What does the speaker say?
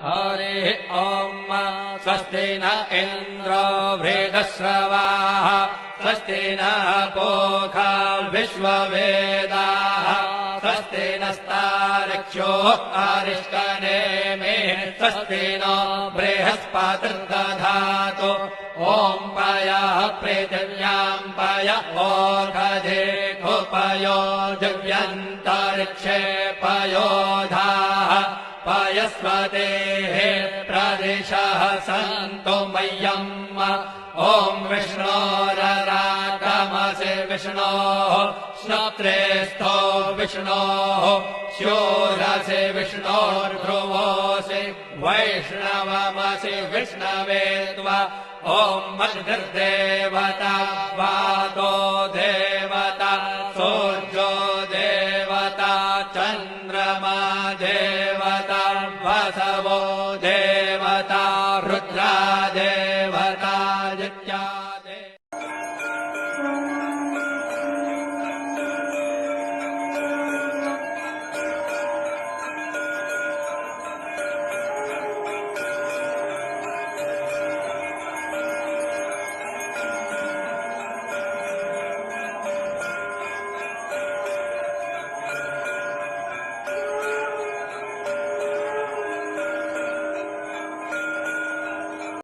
हरिः ॐ स्वस्ति न इन्द्रो वृद्धश्रवाः स्वस्ति नः पूषा विश्ववेदाः स्वस्ति नस्तार्क्ष्यो अरिष्टनेमिः स्वस्ति नो बृहस्पतिर्दधातु ॐ पयः पृथिव्याम् पय ओषधेऽपयो दिव्यन्तरिक्षे पयोधाः पयस्वतेः प्रदिशः सन्तु मह्यम् ॐ विष्णोररागमसि विष्णोः श्रोत्रेस्थो विष्णोः शूरसि विष्णोर्ध्रुवोऽसि वैष्णवमसि विष्णवे त्वा ॐ मन्दिर्देवता वातो देवता सूर्यो देवता चन्द्रमा देवता वसवो देवता